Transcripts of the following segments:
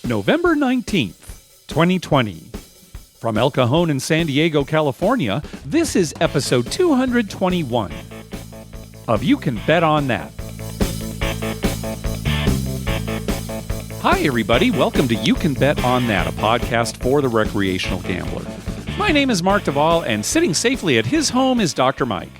November 19th, 2020. From El Cajon in San Diego, California, this is episode 221 of You Can Bet on That. Hi, everybody. Welcome to You Can Bet on That, a podcast for the recreational gambler. My name is Mark Duvall, and sitting safely at his home is Dr. Mike.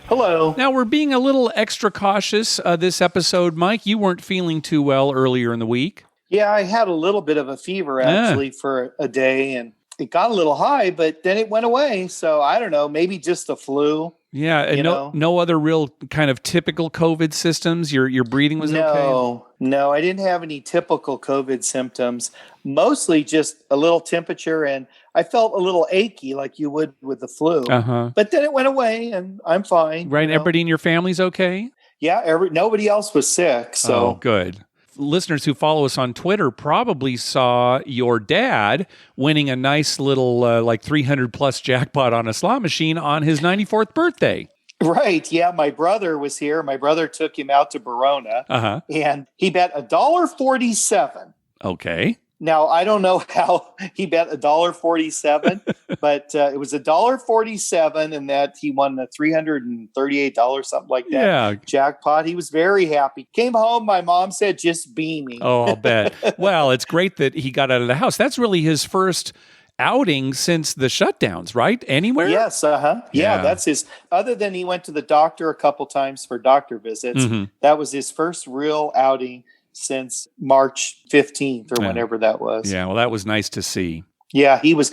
Hello. Now, we're being a little extra cautious this episode. Mike, you weren't feeling too well earlier in the week. Yeah, I had a little bit of a fever actually for a day, and it got a little high, but then it went away. So I don't know, maybe just the flu. Yeah, and no other real kind of typical COVID symptoms. Your breathing was okay? No, I didn't have any typical COVID symptoms. Mostly just a little temperature, and I felt a little achy like you would with the flu. But then it went away, and I'm fine. Right, everybody in your family's okay? Yeah, nobody else was sick. So good. Listeners who follow us on Twitter probably saw your dad winning a nice little like 300 plus jackpot on a slot machine on his 94th birthday. Right. Yeah. My brother was here. My brother took him out to Verona and he bet $1.47. Okay. Now, I don't know how he bet $1.47, but it was $1.47 and that he won the $338, something like that. Yeah. Jackpot. He was very happy. Came home. My mom said, just beaming. Oh, I'll bet. Well, it's great that he got out of the house. That's really his first outing since the shutdowns, right? Anywhere? Yes. Yeah, that's his. Other than he went to the doctor a couple times for doctor visits, that was his first real outing since March 15th or whenever that was. Yeah, well, that was nice to see. Yeah, he was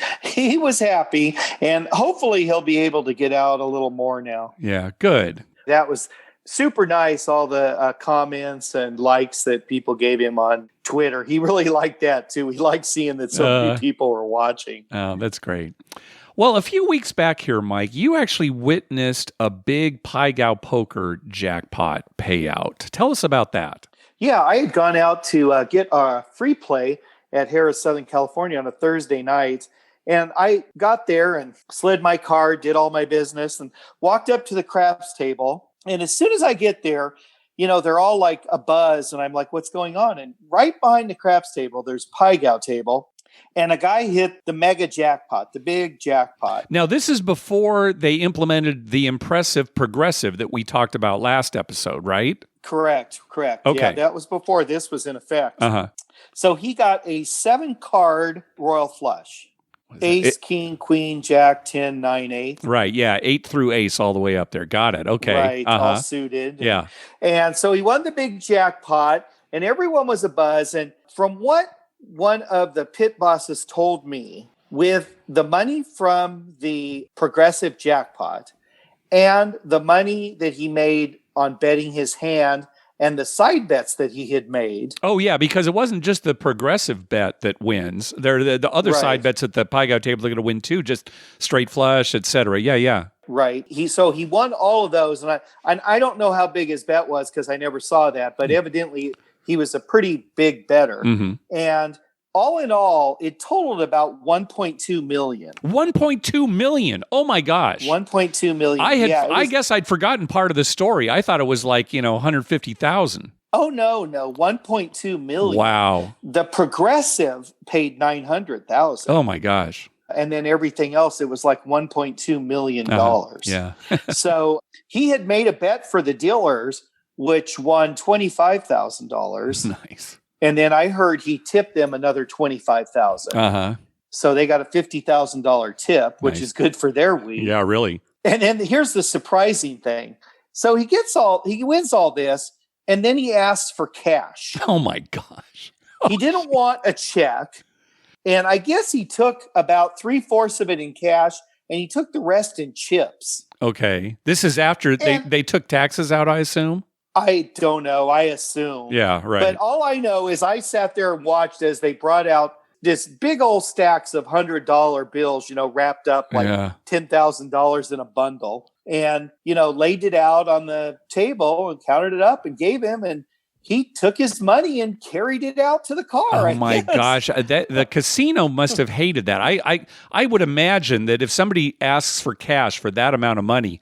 happy, and hopefully he'll be able to get out a little more now. Yeah, good. That was super nice, all the comments and likes that people gave him on Twitter. He really liked that, too. He liked seeing that so many people were watching. Oh, that's great. Well, a few weeks back here, Mike, you actually witnessed a big payout poker jackpot payout. Tell us about that. Yeah, I had gone out to get a free play at Harrah's, Southern California on a Thursday night. And I got there and slid my card, did all my business, and walked up to the craps table. And as soon as I get there, they're all like a buzz. And I'm like, what's going on? And right behind the craps table, there's payout table. And a guy hit the mega jackpot, the big jackpot. Now, this is before they implemented the impressive progressive that we talked about last episode, right? Correct. Okay. Yeah, that was before this was in effect. So he got a 7-card royal flush. Ace, king, queen, jack, 10, 9, 8. Right, yeah, 8 through ace all the way up there. Got it, okay. Right, all suited. Yeah. And so he won the big jackpot, and everyone was abuzz. And from what one of the pit bosses told me, with the money from the progressive jackpot and the money that he made on betting his hand and the side bets that he had made. Oh, yeah, because it wasn't just the progressive bet that wins. They're the other side bets at the payout table are going to win too, just straight flush, et cetera. Yeah. Right. He won all of those. And I don't know how big his bet was because I never saw that, but evidently he was a pretty big bettor. And all in all, it totaled about $1.2 million. $1.2 million. Oh my gosh. $1.2 million. I guess I'd forgotten part of the story. I thought it was like, 150,000. Oh, no. $1.2 million. Wow. The progressive paid $900,000. Oh my gosh. And then everything else, it was like $1.2 million. Yeah. So he had made a bet for the dealers, which won $25,000. Nice. And then I heard he tipped them another $25,000. So they got a $50,000 tip, which is good for their week. Yeah, really. And then here's the surprising thing. So he wins all this, and then he asks for cash. Oh my gosh. He didn't want a check. And I guess he took about 3/4 of it in cash, and he took the rest in chips. Okay. This is after they took taxes out, I assume? I don't know. I assume. Yeah, right. But all I know is I sat there and watched as they brought out this big old stacks of $100 bills, wrapped up like $10,000 in a bundle, and, laid it out on the table and counted it up and gave him. And he took his money and carried it out to the car. Oh my gosh. The casino must have hated that. I would imagine that if somebody asks for cash for that amount of money,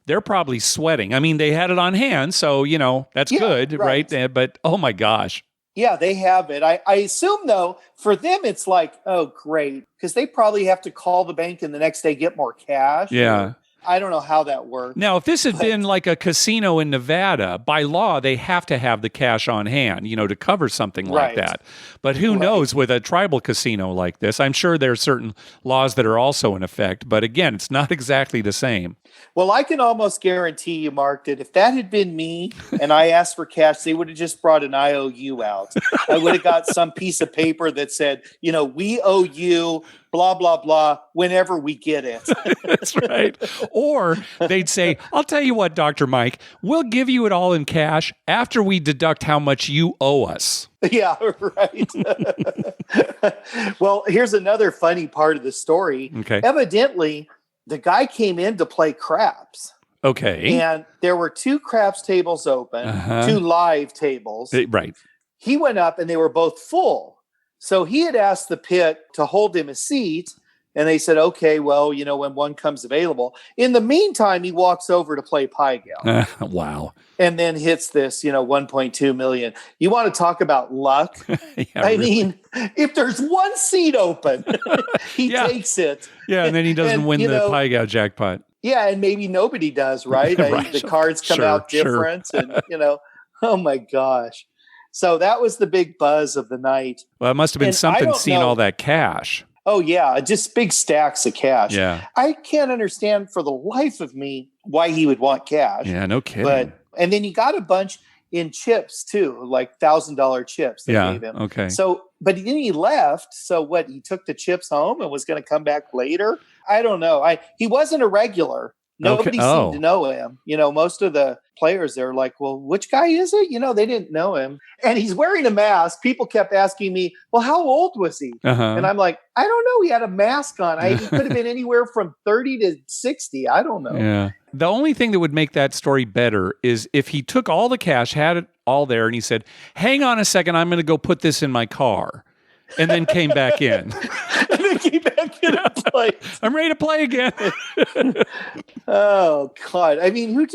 they're probably sweating. I mean, they had it on hand, so, that's good, right? But, oh my gosh. Yeah, they have it. I assume, though, for them, it's like, oh, great, because they probably have to call the bank and the next day get more cash. Yeah. I don't know how that works. Now, if this had been like a casino in Nevada, by law, they have to have the cash on hand, to cover something like that. But who knows with a tribal casino like this? I'm sure there are certain laws that are also in effect. But again, it's not exactly the same. Well, I can almost guarantee you, Mark, that if that had been me and I asked for cash, they would have just brought an IOU out. I would have got some piece of paper that said, we owe you blah, blah, blah, whenever we get it. That's right. Or they'd say, I'll tell you what, Dr. Mike, we'll give you it all in cash after we deduct how much you owe us. Yeah, right. Well, here's another funny part of the story. Okay. Evidently, the guy came in to play craps. Okay. And there were 2 craps tables open, 2 live tables. Right. He went up and they were both full. So he had asked the pit to hold him a seat. And they said, okay, well, when one comes available. In the meantime, he walks over to play Pie Gal. Wow. And then hits this, 1.2 million. You want to talk about luck? Yeah, I mean, if there's one seat open, he takes it. Yeah, and then he doesn't win the Pie Gal jackpot. Yeah, and maybe nobody does, right? Right. The cards come out different. And, oh my gosh. So that was the big buzz of the night. Well, it must have been something seeing all that cash. Oh, yeah, just big stacks of cash. Yeah. I can't understand for the life of me why he would want cash. Yeah, no kidding. And then he got a bunch in chips, too, like $1,000 chips they gave him. Okay. So, but then he left. So what, he took the chips home and was going to come back later? I don't know. He wasn't a regular. Nobody seemed to know him. Most of the players, they're like, well, which guy is it? They didn't know him. And he's wearing a mask. People kept asking me, well, how old was he? And I'm like, I don't know. He had a mask on. He could have been anywhere from 30 to 60. I don't know. Yeah. The only thing that would make that story better is if he took all the cash, had it all there, and he said, hang on a second, I'm going to go put this in my car. And then came back in. And then came back in and played. I'm ready to play again. Oh, God. I mean, who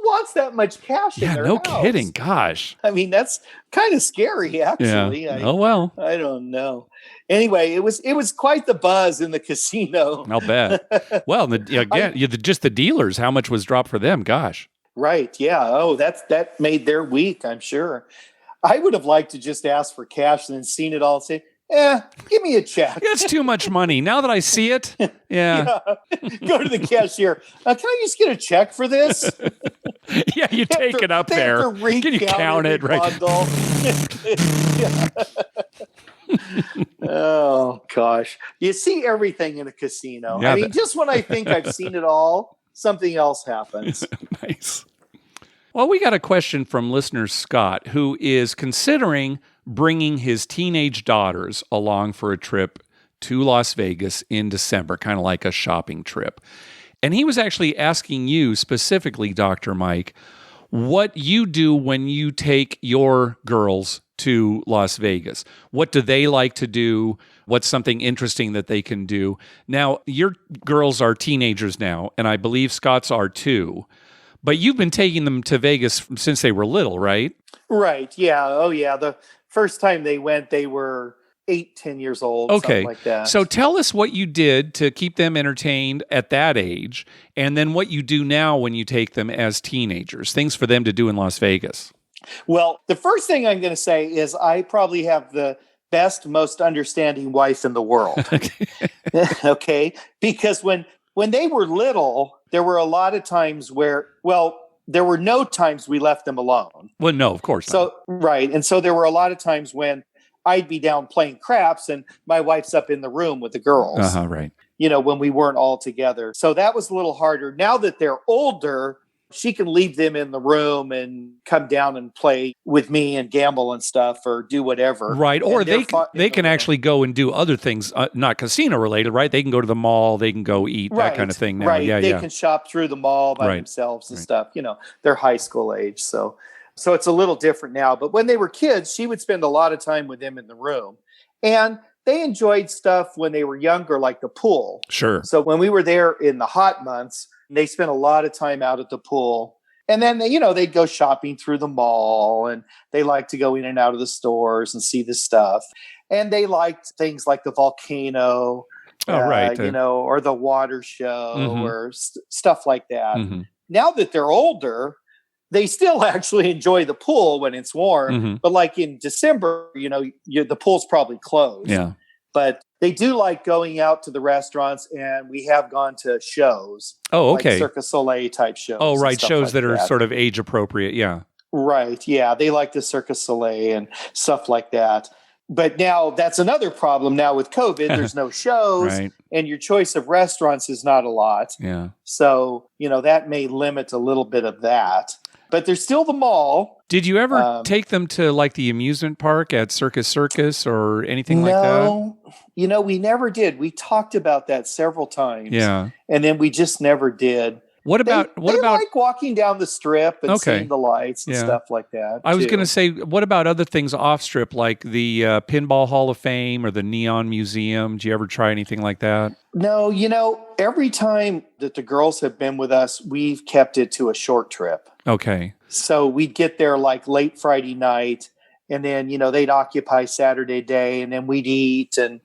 wants that much cash in their house? Kidding. Gosh. I mean, that's kind of scary, actually. Yeah. Well. I don't know. Anyway, it was quite the buzz in the casino. I'll bet. Well, just the dealers, how much was dropped for them? Gosh. Right. Yeah. Oh, that made their week, I'm sure. I would have liked to just ask for cash and then seen it all and say, give me a check. It's too much money. Now that I see it, yeah. Go to the cashier. Can I just get a check for this? Yeah, you take it up there. Can you count it? Right. Oh, gosh. You see everything in a casino. Yeah, I mean, just when I think I've seen it all, something else happens. Nice. Well, we got a question from listener Scott, who is considering bringing his teenage daughters along for a trip to Las Vegas in December, kind of like a shopping trip. And he was actually asking you specifically, Dr. Mike, what you do when you take your girls to Las Vegas. What do they like to do? What's something interesting that they can do? Now, your girls are teenagers now, and I believe Scott's are too. But you've been taking them to Vegas since they were little, right? Right. Yeah. Oh, yeah. The first time they went, they were 8-10 years old. Okay. Something like that. So tell us what you did to keep them entertained at that age, and then what you do now when you take them as teenagers, things for them to do in Las Vegas. Well, the first thing I'm going to say is I probably have the best, most understanding wife in the world. Okay. Because when they were little, there were a lot of times where, there were no times we left them alone. Well, no, of course not. So, right. And so there were a lot of times when I'd be down playing craps and my wife's up in the room with the girls. Right. When we weren't all together. So that was a little harder. Now that they're older, she can leave them in the room and come down and play with me and gamble and stuff or do whatever. Right. Or they can actually go and do other things, not casino related, right? They can go to the mall, they can go eat, that kind of thing now. Right. Yeah, they can shop through the mall by themselves and stuff. They're high school age. So it's a little different now. But when they were kids, she would spend a lot of time with them in the room. And they enjoyed stuff when they were younger, like the pool. Sure. So when we were there in the hot months, they spent a lot of time out at the pool. And then, they'd go shopping through the mall, and they like to go in and out of the stores and see the stuff. And they liked things like the volcano, right. or the water show Mhm. or stuff like that. Mhm. Now that they're older, they still actually enjoy the pool when it's warm. Mhm. But like in December, the pool's probably closed. Yeah. But they do like going out to the restaurants, and we have gone to shows. Oh, okay. Like Circa Soleil type shows. Oh, right. Shows like that are sort of age appropriate. Yeah. Right. Yeah. They like the Cirque du Soleil and stuff like that. But now that's another problem now with COVID. There's no shows, Right. and your choice of restaurants is not a lot. Yeah. So, that may limit a little bit of that. But there's still the mall. Did you ever take them to like the amusement park at Circus or anything like that? No, we never did. We talked about that several times. Yeah. And then we just never did. What about like walking down the strip and Okay. seeing the lights and Yeah. stuff like that? I was going to say, what about other things off strip, like the Pinball Hall of Fame or the Neon Museum? Did you ever try anything like that? No, every time that the girls have been with us, we've kept it to a short trip. Okay. So we'd get there like late Friday night, and then, they'd occupy Saturday day, and then we'd eat and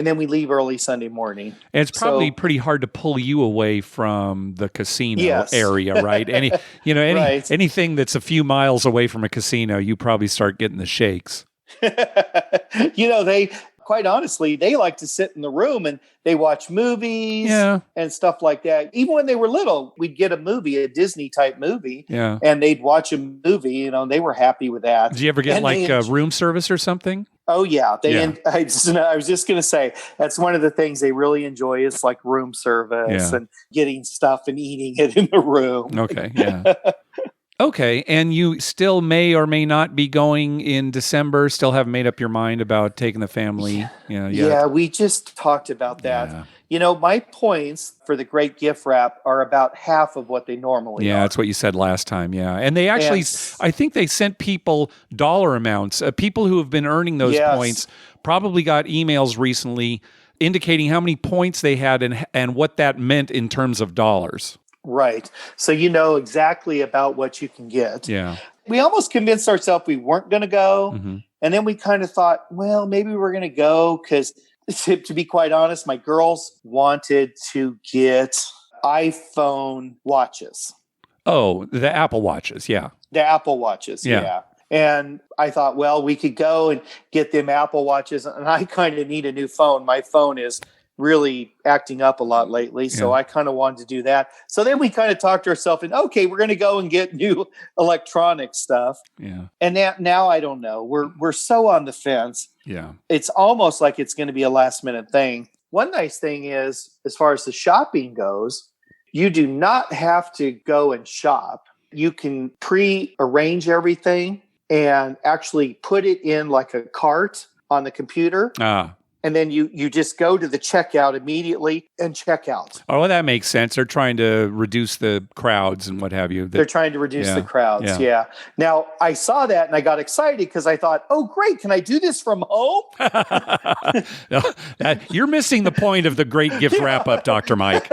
then we leave early Sunday morning. And it's probably pretty hard to pull you away from the casino area, right? Right. Anything that's a few miles away from a casino, you probably start getting the shakes. They quite honestly, they like to sit in the room and they watch movies and stuff like that. Even when they were little, we'd get a movie, a Disney type movie, and they'd watch a movie, and they were happy with that. Did you ever get room service or something? Oh yeah. I was just going to say, that's one of the things they really enjoy is like room service and getting stuff and eating it in the room. Okay. Yeah. Okay, and you still may or may not be going in December, still haven't made up your mind about taking the family. Yeah, we just talked about that. Yeah. My points for the great gift wrap are about half of what they normally are. Yeah, that's what you said last time, yeah. And they actually, I think they sent people dollar amounts. People who have been earning those points probably got emails recently indicating how many points they had and what that meant in terms of dollars. Right. So you know exactly about what you can get. Yeah. We almost convinced ourselves we weren't going to go. Mm-hmm. And then we kind of thought, well, maybe we're going to go because, to be quite honest, my girls wanted to get iPhone watches. Oh, the Apple Watches. Yeah. The Apple Watches. Yeah. And I thought, well, we could go and get them Apple Watches. And I kind of need a new phone. My phone is really acting up a lot lately. So I kind of wanted to do that. So then we kind of talked to ourselves and, okay, we're going to go and get new electronic stuff. Yeah. And now I don't know. We're so on the fence. Yeah. It's almost like it's going to be a last minute thing. One nice thing is, as far as the shopping goes, you do not have to go and shop. You can pre-arrange everything and actually put it in like a cart on the computer. And then you just go to the checkout immediately and check out. Oh, well, that makes sense. They're trying to reduce the crowds and what have you. They're trying to reduce the crowds, yeah. Now, I saw that and I got excited because I thought, oh, great, can I do this from home? You're missing the point of the great gift wrap-up, Dr. Mike.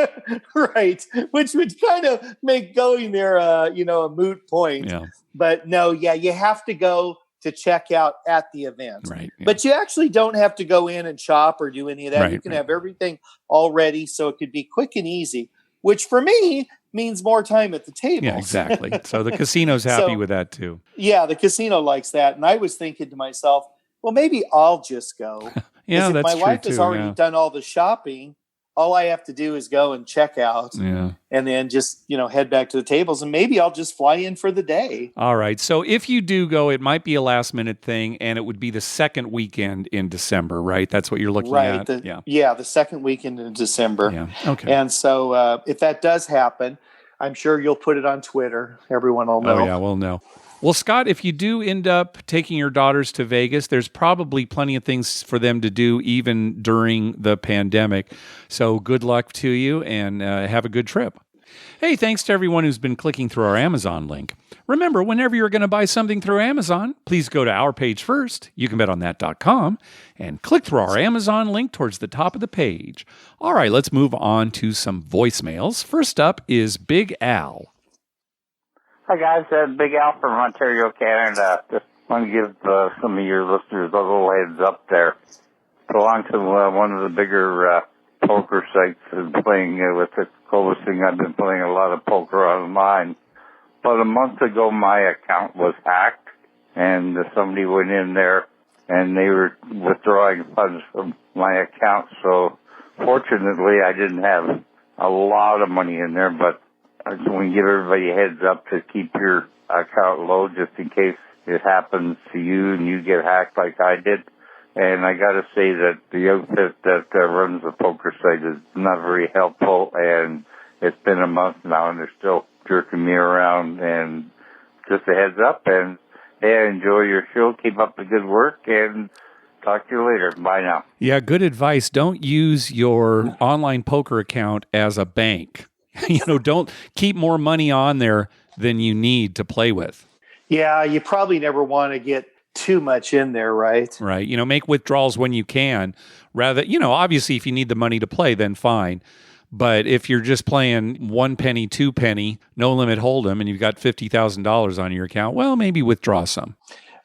Right, which would kind of make going there, a moot point. Yeah. But no, you have to go to check out at the event. Right. Yeah. But you actually don't have to go in and shop or do any of that. Right, you can have everything all ready, so it could be quick and easy, which for me means more time at the table. Yeah, exactly. So the casino's happy with that too. Yeah, the casino likes that. And I was thinking to myself, well, maybe I'll just go. Yeah, if that's my true wife too, has already done all the shopping, all I have to do is go and check out and then just, head back to the tables, and maybe I'll just fly in for the day. All right. So if you do go, it might be a last minute thing, and it would be the second weekend in December, right? That's what you're looking at? The second weekend in December. Yeah. Okay. And so if that does happen, I'm sure you'll put it on Twitter. Everyone will know. Oh, yeah, we'll know. Well, Scott, if you do end up taking your daughters to Vegas, there's probably plenty of things for them to do even during the pandemic. So good luck to you, and have a good trip. Hey, thanks to everyone who's been clicking through our Amazon link. Remember, whenever you're going to buy something through Amazon, please go to our page first, youcanbetonthat.com, and click through our Amazon link towards the top of the page. All right, let's move on to some voicemails. First up is Big Al. Hi, guys. Big Al from Ontario, Canada. Just want to give some of your listeners a little heads up there. Belong to one of the bigger poker sites and playing with the closest thing. I've been playing a lot of poker online. About a month ago, my account was hacked, and somebody went in there, and they were withdrawing funds from my account. So fortunately, I didn't have a lot of money in there, but I just want to give everybody a heads up to keep your account low just in case it happens to you and you get hacked like I did. And I got to say that the outfit that runs the poker site is not very helpful, and it's been a month now and they're still jerking me around. And just a heads up, and hey, I enjoy your show. Keep up the good work, and talk to you later. Bye now. Yeah, good advice. Don't use your online poker account as a bank. Don't keep more money on there than you need to play with. Yeah, you probably never want to get too much in there, right? Right. Make withdrawals when you can. Rather, obviously if you need the money to play, then fine. But if you're just playing 1 penny, 2 penny, no limit hold'em, and you've got $50,000 on your account, well, maybe withdraw some.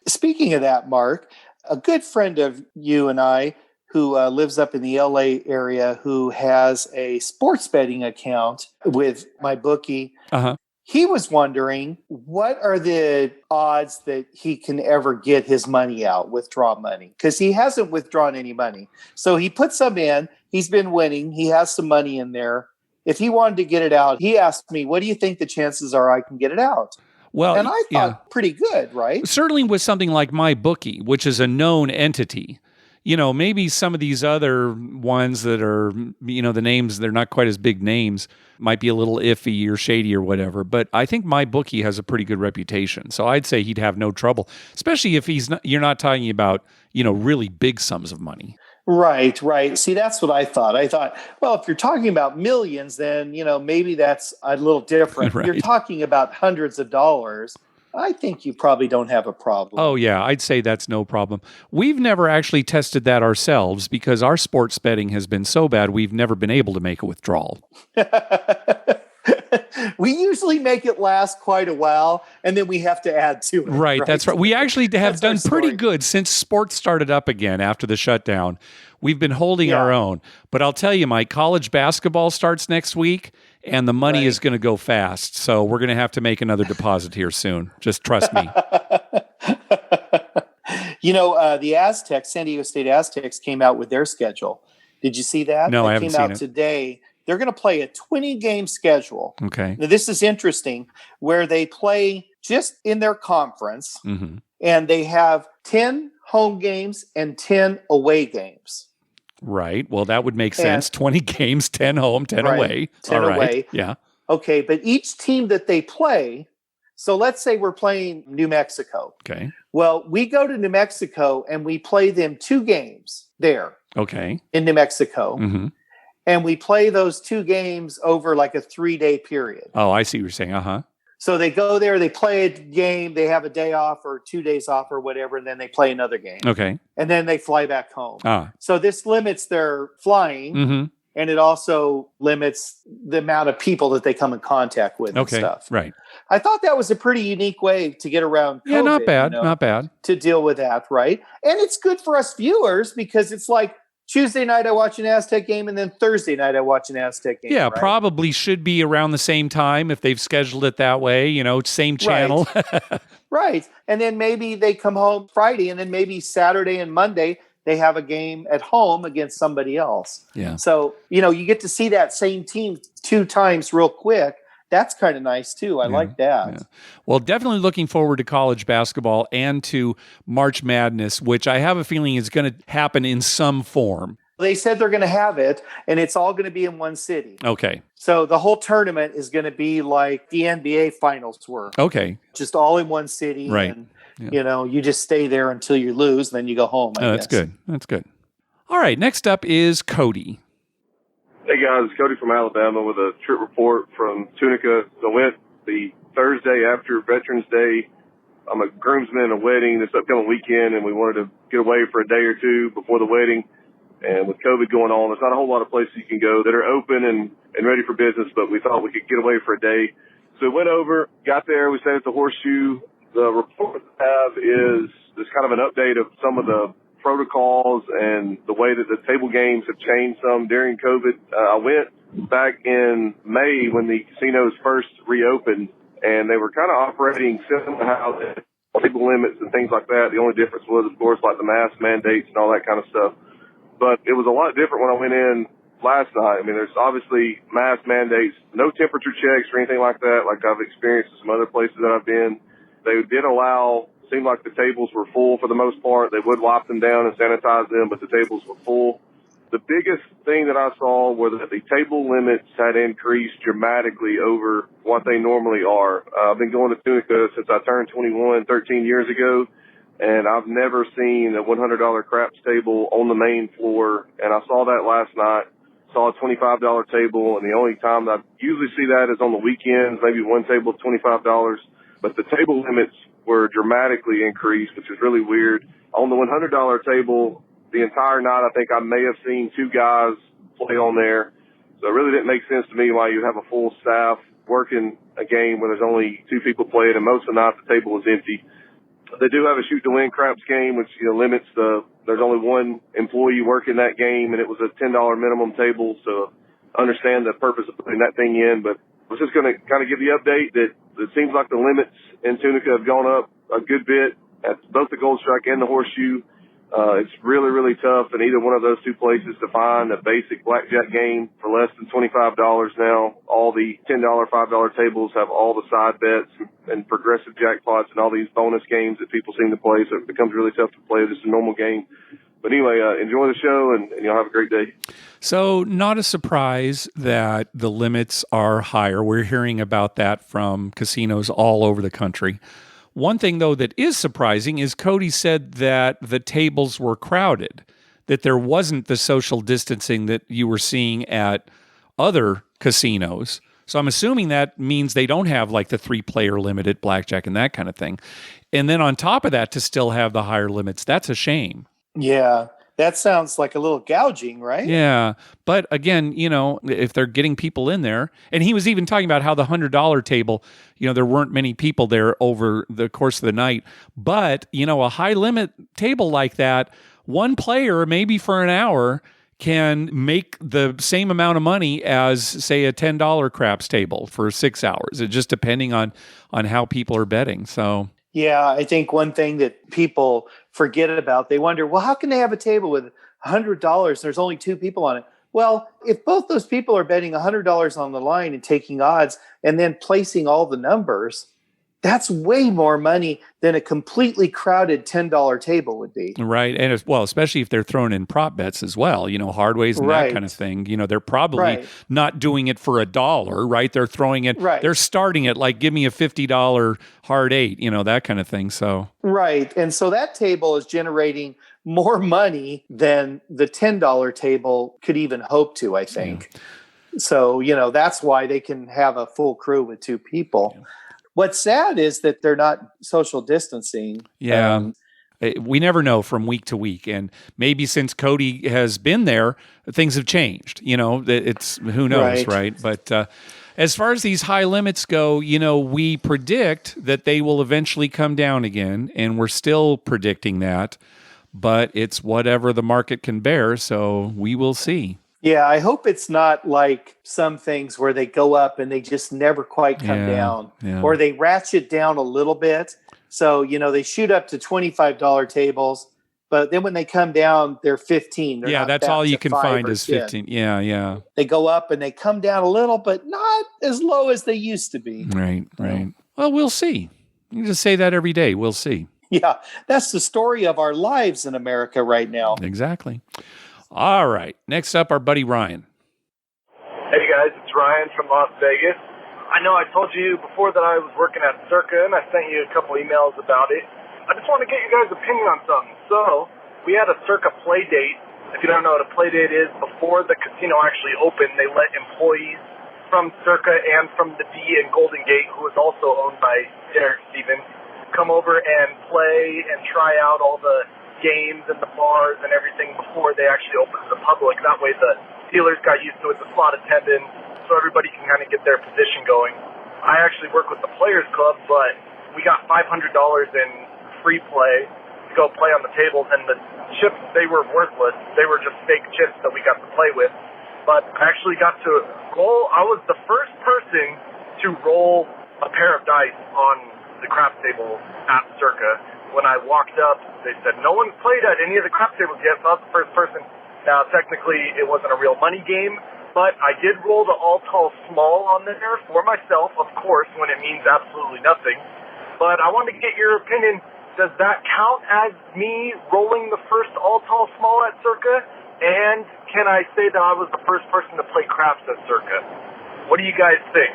Speaking of that, Mark, a good friend of you and I who lives up in the LA area who has a sports betting account with my bookie. Uh-huh. He was wondering, what are the odds that he can ever get his money out, withdraw money? Because he hasn't withdrawn any money. So he put some in. He's been winning. He has some money in there. If he wanted to get it out, he asked me, what do you think the chances are I can get it out? Well, and I thought pretty good, right? Certainly with something like my bookie, which is a known entity. Maybe some of these other ones that are, the names, they're not quite as big names, might be a little iffy or shady or whatever. But I think my bookie has a pretty good reputation. So I'd say he'd have no trouble, especially if you're not talking about, really big sums of money. Right. See, that's what I thought. I thought, well, if you're talking about millions, then, maybe that's a little different. Right. You're talking about hundreds of dollars. I think you probably don't have a problem. Oh, yeah. I'd say that's no problem. We've never actually tested that ourselves because our sports betting has been so bad, we've never been able to make a withdrawal. We usually make it last quite a while, and then we have to add to it. Right, that's right. We actually have done pretty good since sports started up again after the shutdown. We've been holding our own. But I'll tell you, Mike, college basketball starts next week, and the money is going to go fast. So we're going to have to make another deposit here soon. Just trust me. The Aztecs, San Diego State Aztecs, came out with their schedule. Did you see that? No, I haven't seen it. Came out today. They're going to play a 20-game schedule. Okay. Now, this is interesting, where they play just in their conference, and they have 10 home games and 10 away games. Right. Well, that would make sense. 20 games, 10 home, 10 away. 10 away. Yeah. Okay, but each team that they play, so let's say we're playing New Mexico. Okay. Well, we go to New Mexico and we play them 2 games there. Okay. In New Mexico. Mm-hmm. And we play those 2 games over like a 3-day period. Oh, I see what you're saying. Uh-huh. So they go there, they play a game, they have a day off or 2 days off or whatever, and then they play another game. Okay. And then they fly back home. Ah. So this limits their flying, and it also limits the amount of people that they come in contact with and stuff. Right. I thought that was a pretty unique way to get around COVID. Yeah, not bad, not bad. To deal with that, right? And it's good for us viewers because it's like, Tuesday night I watch an Aztec game, and then Thursday night I watch an Aztec game. Yeah, right? Probably should be around the same time if they've scheduled it that way, same channel. Right. And then maybe they come home Friday, and then maybe Saturday and Monday they have a game at home against somebody else. Yeah. So, you get to see that same team 2 times real quick. That's kind of nice too. I like that. Yeah. Well, definitely looking forward to college basketball and to March Madness, which I have a feeling is going to happen in some form. They said they're going to have it, and it's all going to be in one city. Okay. So the whole tournament is going to be like the NBA finals were. Okay. Just all in one city. Right. And, you just stay there until you lose, then you go home. I guess. That's good. All right. Next up is Cody. Hey guys, Cody from Alabama with a trip report from Tunica. So went the Thursday after Veterans Day. I'm a groomsman in a wedding this upcoming weekend, and we wanted to get away for a day or 2 before the wedding. And with COVID going on, there's not a whole lot of places you can go that are open and ready for business, but we thought we could get away for a day. So we went over, got there, we stayed at the Horseshoe. The report we have is just kind of an update of some of the protocols and the way that the table games have changed some during COVID. I went back in May when the casinos first reopened, and they were kind of operating similar to how the table limits and things like that. The only difference was, of course, like the mask mandates and all that kind of stuff. But it was a lot different when I went in last night. I mean, there's obviously mask mandates, no temperature checks or anything like that, like I've experienced in some other places that I've been. They did allow, seemed like the tables were full for the most part. They would wipe them down and sanitize them, but the tables were full. The biggest thing that I saw was that the table limits had increased dramatically over what they normally are. I've been going to Tunica since I turned 21 13 years ago, and I've never seen a $100 craps table on the main floor, and I saw that last night. Saw a $25 table, and the only time that I usually see that is on the weekends, maybe one table of $25. But the table limits were dramatically increased, which is really weird. On the $100 table, the entire night, I think I may have seen 2 guys play on there. So it really didn't make sense to me why you have a full staff working a game where there's only 2 people playing, and most of the night the table is empty. They do have a shoot to win craps game, which, limits there's only 1 employee working that game, and it was a $10 minimum table. So I understand the purpose of putting that thing in, but I was just going to kind of give the update that it seems like the limits in Tunica have gone up a good bit at both the Gold Strike and the Horseshoe. It's really, really tough in either one of those 2 places to find a basic blackjack game for less than $25 now. All the $10, $5 tables have all the side bets and progressive jackpots and all these bonus games that people seem to play, so it becomes really tough to play just a normal game. But anyway, enjoy the show, and y'all have a great day. So not a surprise that the limits are higher. We're hearing about that from casinos all over the country. One thing, though, that is surprising is Cody said that the tables were crowded, that there wasn't the social distancing that you were seeing at other casinos. So I'm assuming that means they don't have like the 3-player limit at blackjack and that kind of thing. And then on top of that, to still have the higher limits, that's a shame. Yeah, that sounds like a little gouging, right? Yeah. But again, if they're getting people in there, and he was even talking about how the $100 table, there weren't many people there over the course of the night. But, a high limit table like that, 1 player, maybe for an hour, can make the same amount of money as, say, a $10 craps table for 6 hours. It just depending on how people are betting. So. Yeah, I think one thing that people forget about, they wonder, well, how can they have a table with $100? There's only 2 people on it. Well, if both those people are betting $100 on the line and taking odds and then placing all the numbers, that's way more money than a completely crowded $10 table would be. Right. And especially if they're throwing in prop bets as well, hard ways and that kind of thing. They're probably not doing it for $1, right? They're throwing it, they're starting it like, give me a $50 hard 8, that kind of thing. So. Right. And so that table is generating more money than the $10 table could even hope to, I think. Yeah. So, that's why they can have a full crew with 2 people. Yeah. What's sad is that they're not social distancing. Yeah. We never know from week to week. And maybe since Cody has been there, things have changed. It's who knows, right? But as far as these high limits go, we predict that they will eventually come down again. And we're still predicting that. But it's whatever the market can bear. So we will see. Yeah, I hope it's not like some things where they go up and they just never quite come down. Yeah. Or they ratchet down a little bit. So, they shoot up to $25 tables, but then when they come down, they're 15. Yeah, that's all you can find is 15. Yeah. They go up and they come down a little, but not as low as they used to be. Right. Well, we'll see. You just say that every day. We'll see. Yeah, that's the story of our lives in America right now. Exactly. All right. Next up, our buddy Ryan. Hey, guys. It's Ryan from Las Vegas. I know I told you before that I was working at Circa, and I sent you a couple emails about it. I just want to get you guys' opinion on something. So, we had a Circa play date. If you don't know what a play date is, before the casino actually opened, they let employees from Circa and from the D and Golden Gate, who is also owned by Derek Stevens, come over and play and try out all the games and the bars and everything before they actually open to the public. That way the dealers got used to it, the slot attendants, so everybody can kind of get their position going. I actually work with the Players Club, but we got $500 in free play to go play on the tables, and the chips, they were worthless. They were just fake chips that we got to play with. But I actually got to roll. I was the first person to roll a pair of dice on the craps table at Circa. When I walked up, they said, no one's played at any of the craps tables yet, so I was the first person. Now, technically, it wasn't a real money game, but I did roll the all tall small on there for myself, of course, when it means absolutely nothing. But I wanted to get your opinion. Does that count as me rolling the first all tall small at Circa? And can I say that I was the first person to play craps at Circa? What do you guys think?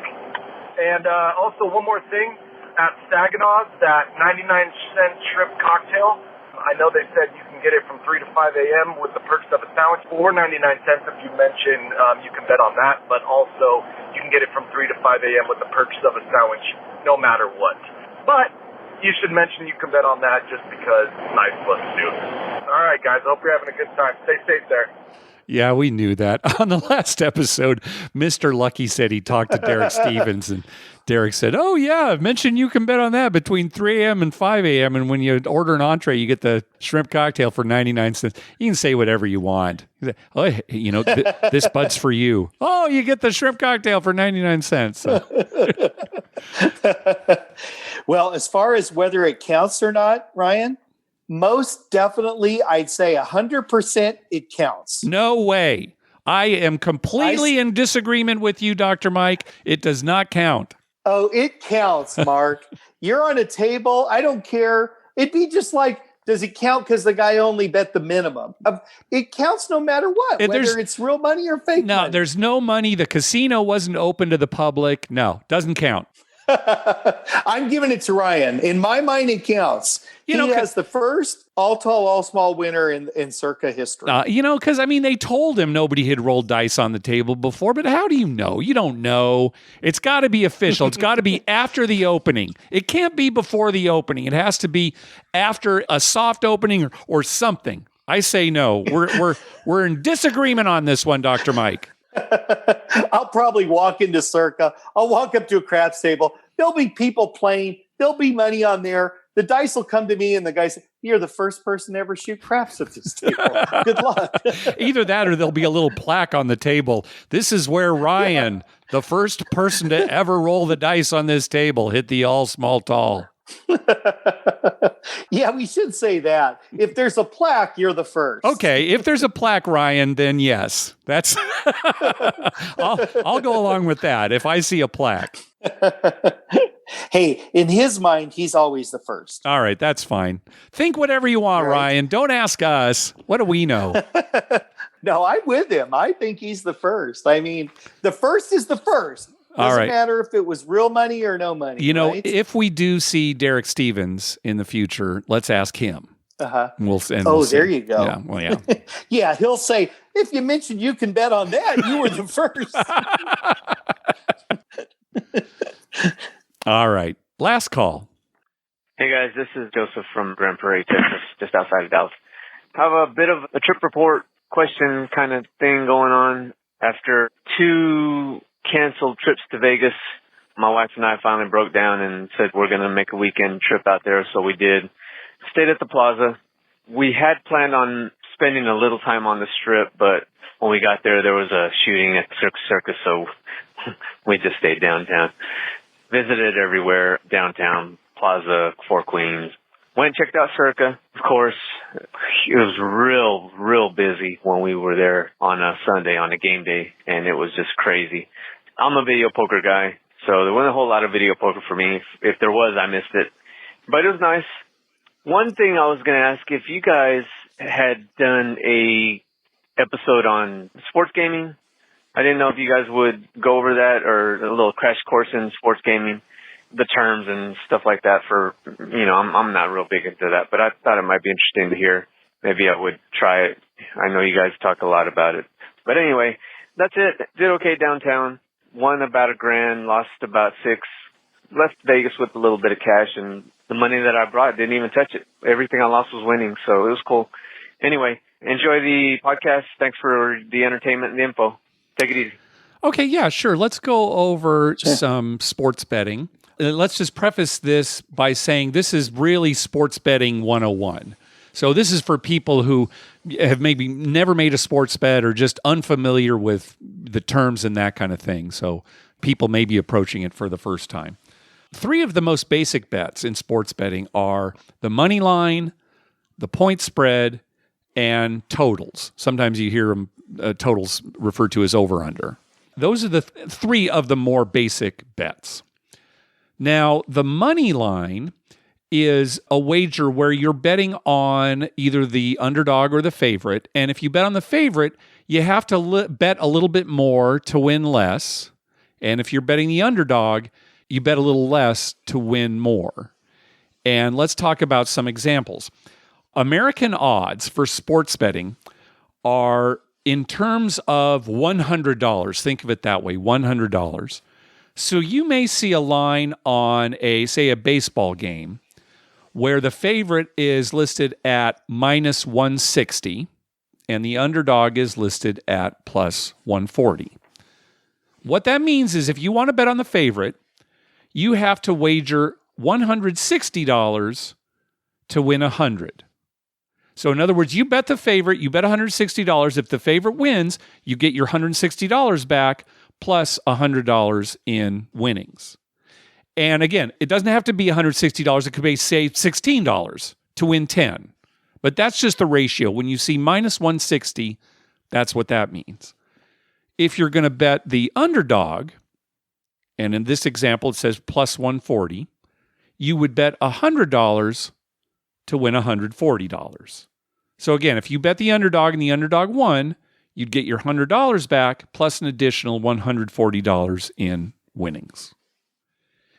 And also, one more thing. At Saginaw's, that 99-cent shrimp cocktail, I know they said you can get it from 3 to 5 a.m. with the perks of a sandwich, or 99 cents if you mention you can bet on that, but also you can get it from 3 to 5 a.m. with the perks of a sandwich no matter what. But you should mention you can bet on that just because it's nice of us to do. All right, guys, I hope you're having a good time. Stay safe there. Yeah, we knew that. On the last episode, Mr. Lucky said he talked to Derek Stevens, and Derek said, oh, yeah, mention you can bet on that between 3 a.m. and 5 a.m. And when you order an entree, you get the shrimp cocktail for 99 cents. You can say whatever you want. Oh, you know, this bud's for you. Oh, you get the shrimp cocktail for 99 cents. Well, as far as whether it counts or not, Ryan, most definitely, I'd say 100% it counts. No way. I am completely in disagreement with you, Dr. Mike. It does not count. Oh, it counts, Mark. You're on a table. I don't care. It'd be just like, does it count because the guy only bet the minimum? It counts no matter what, whether it's real money or fake money. No, there's no money. The casino wasn't open to the public. No, doesn't count. I'm giving it to Ryan. In my mind, it counts. He has the first all tall, all small winner in Circa history. Because, they told him nobody had rolled dice on the table before, but how do you know? You don't know. It's got to be official. It's got to be after the opening. It can't be before the opening. It has to be after a soft opening or something. I say no. We're in disagreement on this one, Dr. Mike. I'll probably walk into Circa. I'll walk up to a craps table. There'll be people playing. There'll be money on there. The dice will come to me, and the guy says, you're the first person to ever shoot craps at this table. Good luck. Either that or there'll be a little plaque on the table. This is where Ryan, the first person to ever roll the dice on this table, hit the all, small, tall. Yeah, we should say that. If there's a plaque, you're the first. Okay, if there's a plaque, Ryan, then yes. That's I'll go along with that if I see a plaque. Hey, in his mind, he's always the first. All right, that's fine. Think whatever you want, right. Ryan. Don't ask us. What do we know? No, I'm with him. I think he's the first. The first is the first. Doesn't matter if it was real money or no money. If we do see Derek Stevens in the future, let's ask him. Uh-huh. We'll there you go. Yeah, well, yeah. Yeah, he'll say, if you mentioned you can bet on that, you were the first. All right. Last call. Hey, guys. This is Joseph from Grand Prairie, Texas, just outside of Dallas. I have a bit of a trip report question kind of thing going on. After 2 canceled trips to Vegas, my wife and I finally broke down and said we're going to make a weekend trip out there, so we did. Stayed at the Plaza. We had planned on spending a little time on the Strip, but when we got there was a shooting at Circa, so we just stayed downtown. Visited everywhere, downtown, Plaza, Four Queens. Went and checked out Circa. Of course, it was real busy when we were there on a Sunday, on a game day, and it was just crazy. I'm a video poker guy, so there wasn't a whole lot of video poker for me. If there was, I missed it. But it was nice. One thing I was going to ask, if you guys had done a episode on sports gaming, I didn't know if you guys would go over that or a little crash course in sports gaming, the terms and stuff like that for, I'm not real big into that, but I thought it might be interesting to hear. Maybe I would try it. I know you guys talk a lot about it. But anyway, that's it. Did okay downtown. Won about $1,000, lost about $6,000. Left Vegas with a little bit of cash, and the money that I brought didn't even touch it. Everything I lost was winning, so it was cool. Anyway, enjoy the podcast. Thanks for the entertainment and the info. Take it easy. Okay, yeah, sure. Let's go over some sports betting. Let's just preface this by saying this is really sports betting 101. So this is for people who have maybe never made a sports bet or just unfamiliar with the terms and that kind of thing. So people may be approaching it for the first time. 3 of the most basic bets in sports betting are the money line, the point spread, and totals. Sometimes you hear totals referred to as over-under. Those are the 3 of the more basic bets. Now, the money line is a wager where you're betting on either the underdog or the favorite. And if you bet on the favorite, you have to bet a little bit more to win less. And if you're betting the underdog, you bet a little less to win more. And let's talk about some examples. American odds for sports betting are in terms of $100. Think of it that way, $100. So you may see a line on say a baseball game where the favorite is listed at minus 160 and the underdog is listed at plus 140. What that means is if you want to bet on the favorite, you have to wager $160 to win 100. So in other words, you bet the favorite, you bet $160. If the favorite wins, you get your $160 back plus $100 in winnings. And again, it doesn't have to be $160. It could be, say, $16 to win 10. But that's just the ratio. When you see minus 160, that's what that means. If you're going to bet the underdog, and in this example it says plus 140, you would bet $100 to win $140. So again, if you bet the underdog and the underdog won, you'd get your $100 back plus an additional $140 in winnings.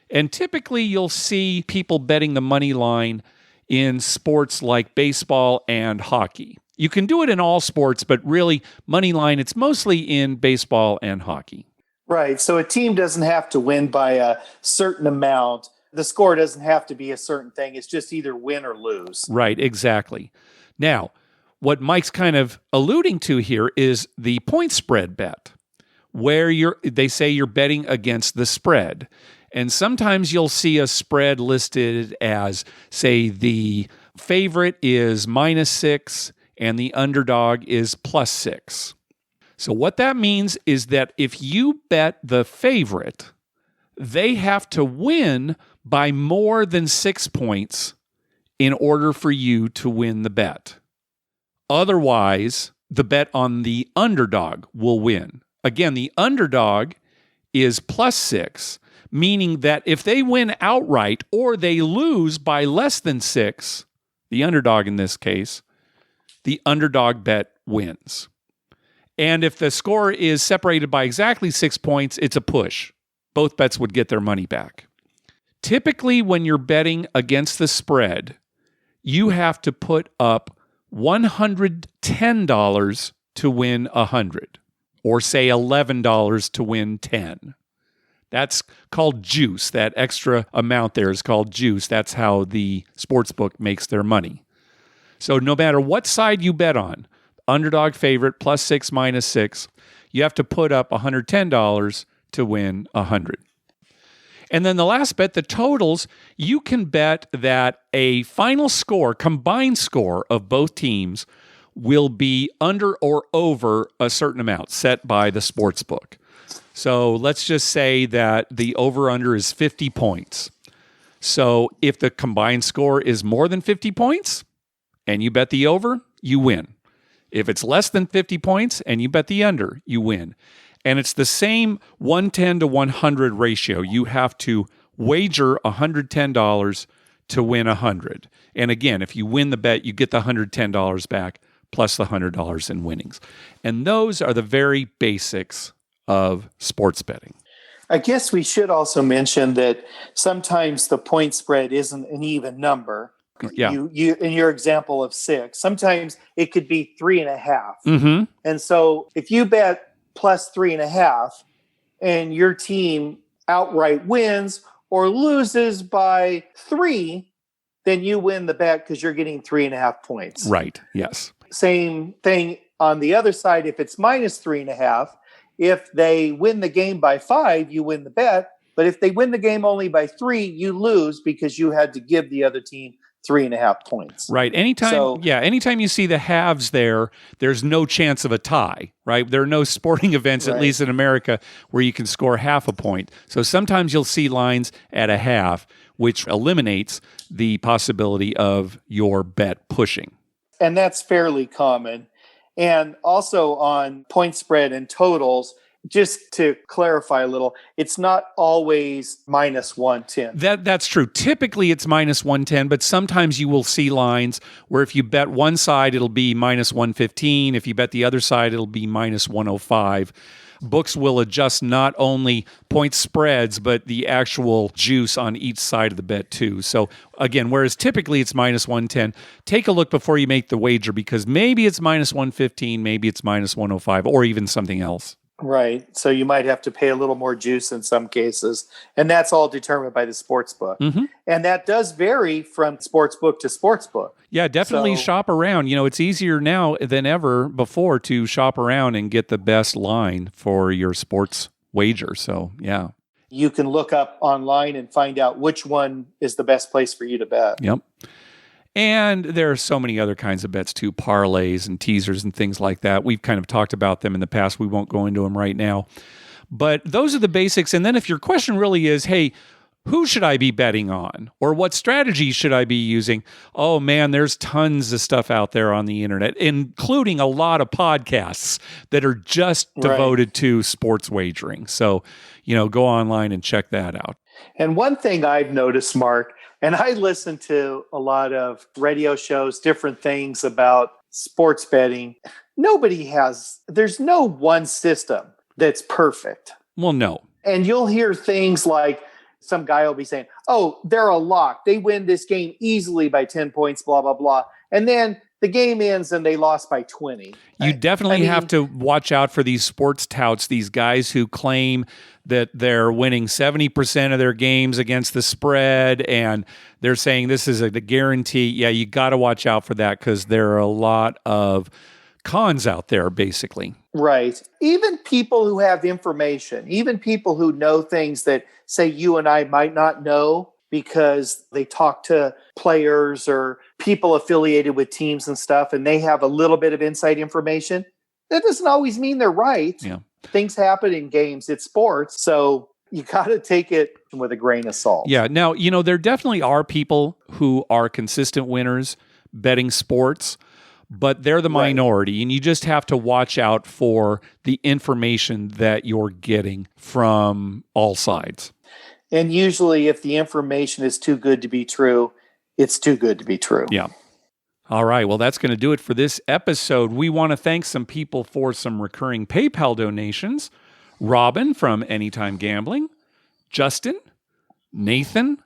And typically you'll see people betting the money line in sports like baseball and hockey. You can do it in all sports, but really money line, it's mostly in baseball and hockey. Right. So a team doesn't have to win by a certain amount. The score doesn't have to be a certain thing. It's just either win or lose. Right, exactly. Now, what Mike's kind of alluding to here is the point spread bet, where they say you're betting against the spread. And sometimes you'll see a spread listed as, say, the favorite is -6 and the underdog is +6. So what that means is that if you bet the favorite, they have to win by more than 6 points in order for you to win the bet. Otherwise, the bet on the underdog will win. Again, the underdog is +6, meaning that if they win outright or they lose by less than 6, the underdog in this case, the underdog bet wins. And if the score is separated by exactly 6 points, it's a push. Both bets would get their money back. Typically, when you're betting against the spread, you have to put up $110 to win 100, or say $11 to win 10. That's called juice. That extra amount there is called juice. That's how the sportsbook makes their money. So no matter what side you bet on, underdog favorite, +6, -6, you have to put up $110 to win 100. And then the last bet, the totals, you can bet that a final score, combined score of both teams will be under or over a certain amount set by the sportsbook. So let's just say that the over-under is 50 points. So if the combined score is more than 50 points and you bet the over, you win. If it's less than 50 points and you bet the under, you win. And it's the same 110 to 100 ratio. You have to wager $110 to win 100. And again, if you win the bet, you get the $110 back plus the $100 in winnings. And those are the very basics of sports betting. I guess we should also mention that sometimes the point spread isn't an even number. Yeah. You in your example of 6, sometimes it could be 3.5. Mm-hmm. And so if you bet plus 3.5 and your team outright wins or loses by 3, then you win the bet because you're getting 3.5 points. Right. Yes. Same thing on the other side. If it's -3.5 if they win the game by 5, you win the bet. But if they win the game only by 3, you lose because you had to give the other team 3.5 points. Right. Anytime you see the halves there's no chance of a tie, right? There are no sporting events, at least in America, where you can score half a point. So sometimes you'll see lines at a half, which eliminates the possibility of your bet pushing. And that's fairly common. And also on point spread and totals, just to clarify a little, it's not always minus 110. That's true. Typically, it's minus 110, but sometimes you will see lines where if you bet one side, it'll be minus 115. If you bet the other side, it'll be minus 105. Books will adjust not only point spreads, but the actual juice on each side of the bet too. So again, whereas typically it's minus 110, take a look before you make the wager, because maybe it's minus 115, maybe it's minus 105, or even something else. Right. So you might have to pay a little more juice in some cases. And that's all determined by the sports book. Mm-hmm. And that does vary from sports book to sports book. Yeah, definitely shop around. It's easier now than ever before to shop around and get the best line for your sports wager. So, yeah. You can look up online and find out which one is the best place for you to bet. Yep. And there are so many other kinds of bets too, parlays and teasers and things like that. We've kind of talked about them in the past. We won't go into them right now. But those are the basics. And then if your question really is, hey, who should I be betting on? Or what strategy should I be using? Oh man, there's tons of stuff out there on the internet, including a lot of podcasts that are just devoted to sports wagering. So, go online and check that out. And one thing I've noticed, Mark, and I listen to a lot of radio shows, different things about sports betting. There's no one system that's perfect. Well, no. And you'll hear things like some guy will be saying, oh, they're a lock. They win this game easily by 10 points, blah, blah, blah. And then the game ends and they lost by 20. You definitely have to watch out for these sports touts, these guys who claim that they're winning 70% of their games against the spread, and they're saying this is the guarantee. Yeah, you got to watch out for that because there are a lot of cons out there, basically. Right. Even people who have information, even people who know things that, say, you and I might not know because they talk to players or people affiliated with teams and stuff, and they have a little bit of inside information, that doesn't always mean they're right. Yeah. Things happen in games. It's sports. So you got to take it with a grain of salt. Yeah. Now, there definitely are people who are consistent winners betting sports, but they're the minority, and you just have to watch out for the information that you're getting from all sides. And usually if the information is too good to be true, it's too good to be true. Yeah. All right. Well, that's going to do it for this episode. We want to thank some people for some recurring PayPal donations. Robin from Anytime Gambling, Justin, Nathan,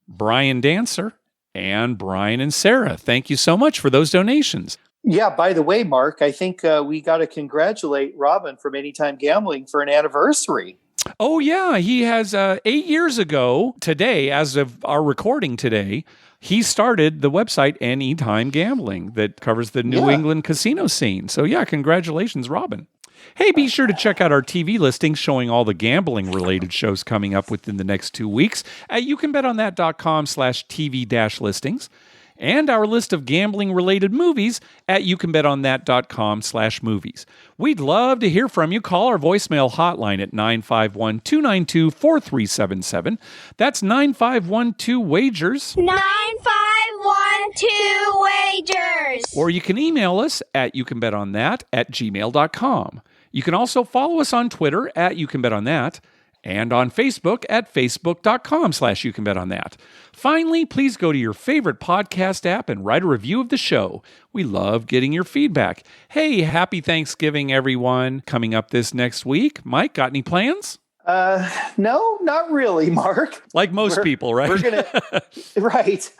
Brian Dancer, and Brian and Sarah. Thank you so much for those donations. Yeah, by the way, Mark, I think we got to congratulate Robin from Anytime Gambling for an anniversary. Oh, yeah. He has 8 years ago today, as of our recording today, he started the website Anytime Gambling that covers the New England casino scene. So, yeah, congratulations, Robin. Hey, be sure to check out our TV listings showing all the gambling-related shows coming up within the next 2 weeks at youcanbetonthat.com/TV-listings. And our list of gambling-related movies at youcanbetonthat.com/movies. We'd love to hear from you. Call our voicemail hotline at 951-292-4377. That's 9512-WAGERS. 9512-WAGERS. Or you can email us at youcanbetonThat@gmail.com. You can also follow us on Twitter at youcanbetonThat and on Facebook at facebook.com/youcanbetonThat. Finally, please go to your favorite podcast app and write a review of the show. We love getting your feedback. Hey, happy Thanksgiving, everyone. Coming up this next week. Mike, got any plans? No, not really, Mark. Like most people, right? We're going to, right.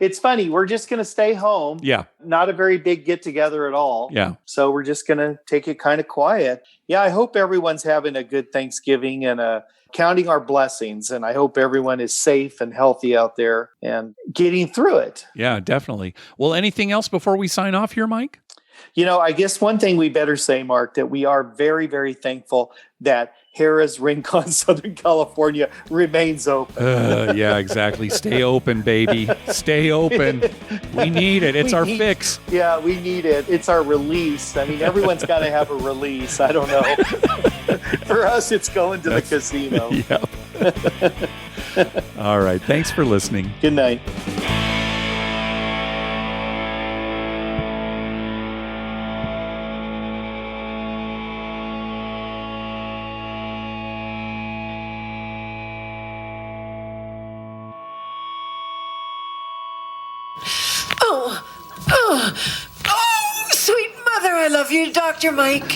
It's funny. We're just going to stay home. Yeah. Not a very big get together at all. Yeah. So we're just going to take it kind of quiet. Yeah. I hope everyone's having a good Thanksgiving and counting our blessings. And I hope everyone is safe and healthy out there and getting through it. Yeah, definitely. Well, anything else before we sign off here, Mike? I guess one thing we better say, Mark, that we are very, very thankful that Harrah's Rincon, Southern California remains open. Yeah, exactly. Stay open, baby. Stay open. We need it. It's our fix. Yeah, we need it. It's our release. I mean, everyone's got to have a release. I don't know. For us, it's going to the casino. Yep. All right. Thanks for listening. Good night. Oh, sweet mother, I love you, Dr. Mike.